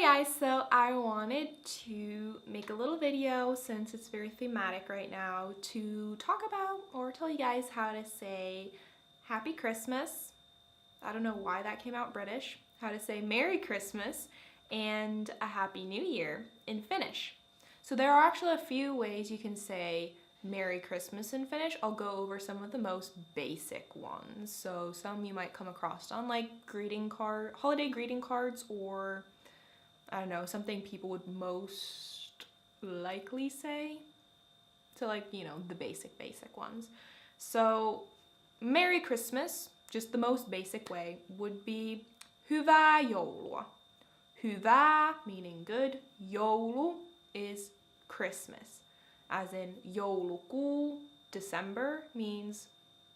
guys, so I wanted to make a little video since it's very thematic right now to talk about or tell you guys how to say Happy Christmas. I don't know why that came out British. How to say Merry Christmas and a Happy New Year in Finnish. So there are actually a few ways you can say Merry Christmas in Finnish. I'll go over some of the most basic ones. So some you might come across on like holiday greeting cards, or I don't know, something people would most likely say. So like, you know, the basic ones. So Merry Christmas, just the most basic way, would be Hyvää joulua. Hyvää meaning good, joulu is Christmas. As in joulukuu, December means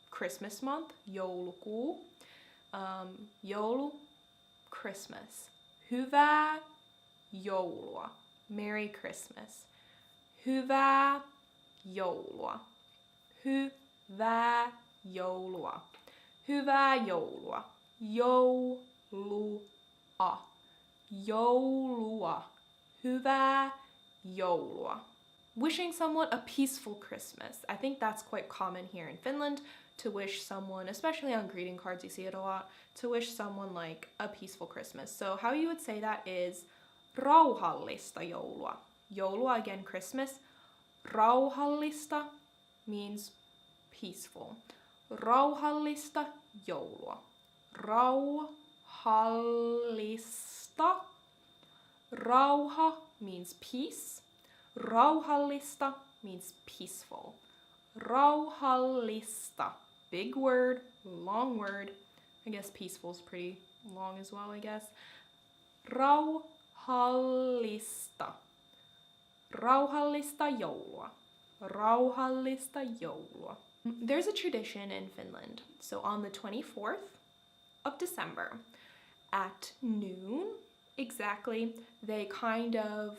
Christmas month, joulukuu. Joulu, Christmas. Hyvää joulua. Merry Christmas. Hyvää joulua. Hyvää joulua. Hyvää joulua. Joulua. Joulua. Hyvää joulua. Wishing someone a peaceful Christmas. I think that's quite common here in Finland, to wish someone, especially on greeting cards, you see it a lot, to wish someone like a peaceful Christmas. So how you would say that is rauhallista joulua. Joulua, again, Christmas. Rauhallista means peaceful. Rauhallista joulua. Rauhallista. Rauha means peace. Rauhallista means peaceful. Rauhallista. Big word, long word. I guess peaceful is pretty long as well, I guess. Rauhallista. Rauhallista joulua. Rauhallista joulua. There's a tradition in Finland. So on the 24th of December at noon, exactly, they kind of,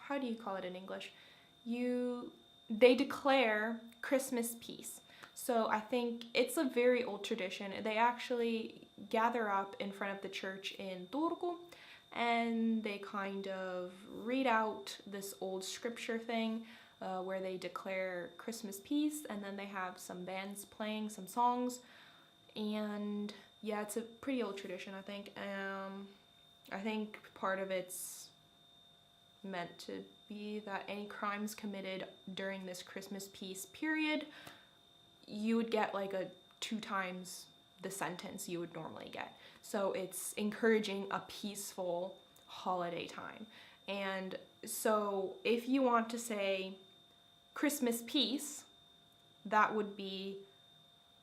how do you call it in English? They declare Christmas peace. So I think it's a very old tradition. They actually gather up in front of the church in Turku and they kind of read out this old scripture thing where they declare Christmas peace, and then they have some bands playing some songs. And yeah, it's a pretty old tradition, I think. I think part of it's meant to be that any crimes committed during this Christmas peace period, you would get like a 2 times the sentence you would normally get. So it's encouraging a peaceful holiday time. And so if you want to say Christmas peace, that would be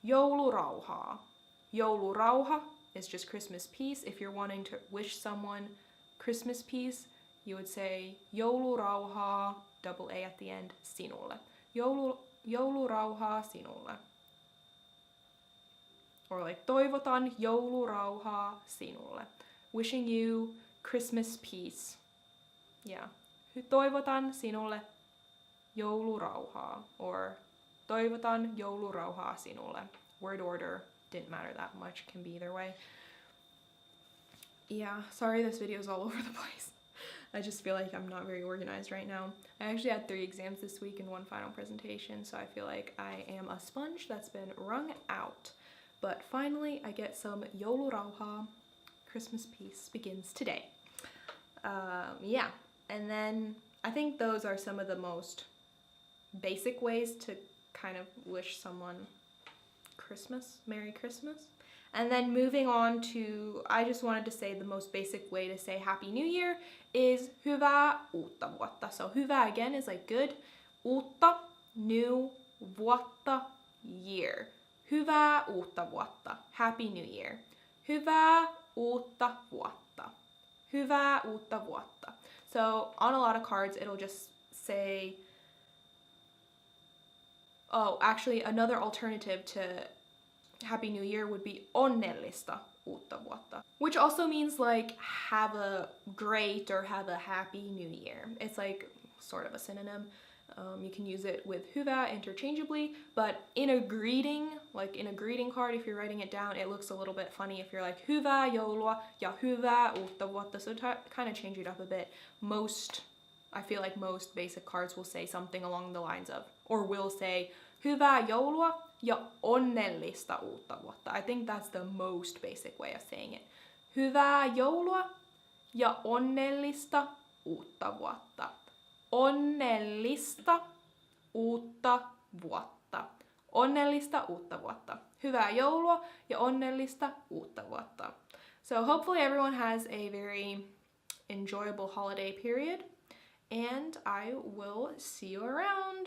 joulurauhaa. Joulurauha is just Christmas peace. If you're wanting to wish someone Christmas peace, you would say joulurauhaa, double A at the end, sinulle. Joulurauhaa sinulle. Or like toivotan joulurauhaa sinulle. Wishing you Christmas peace. Yeah. Toivotan sinulle joulurauhaa. Or toivotan joulurauhaa sinulle. Word order didn't matter that much, can be either way. Yeah, sorry this video is all over the place. I just feel like I'm not very organized right now. I actually had 3 exams this week and 1 final presentation, so I feel like I am a sponge that's been wrung out. But finally, I get some joulurauhaa. Christmas peace begins today. Yeah, and then I think those are some of the most basic ways to kind of wish someone Christmas, Merry Christmas. And then moving on to, I just wanted to say the most basic way to say Happy New Year is hyvää uutta vuotta. So hyvää again is like good. Uutta, new, vuotta, year. Hyvää uutta vuotta. Happy New Year. Hyvää uutta vuotta. Hyvää uutta vuotta. So on a lot of cards, it'll just say, oh, actually another alternative to Happy New Year would be onnellista uutta vuotta, which also means like have a great or have a happy new year. It's like sort of a synonym. You can use it with hyvä interchangeably, but in a greeting, like in a greeting card, if you're writing it down, it looks a little bit funny if you're like hyvää joulua ja hyvää uutta vuotta, so kind of change it up a bit. I feel like most basic cards will say something along the lines of, or will say hyvää joulua ja onnellista uutta vuotta. I think that's the most basic way of saying it. Hyvää joulua ja onnellista uutta vuotta. Onnellista uutta vuotta. Onnellista uutta vuotta. Hyvää joulua ja onnellista uutta vuotta. So hopefully everyone has a very enjoyable holiday period, and I will see you around.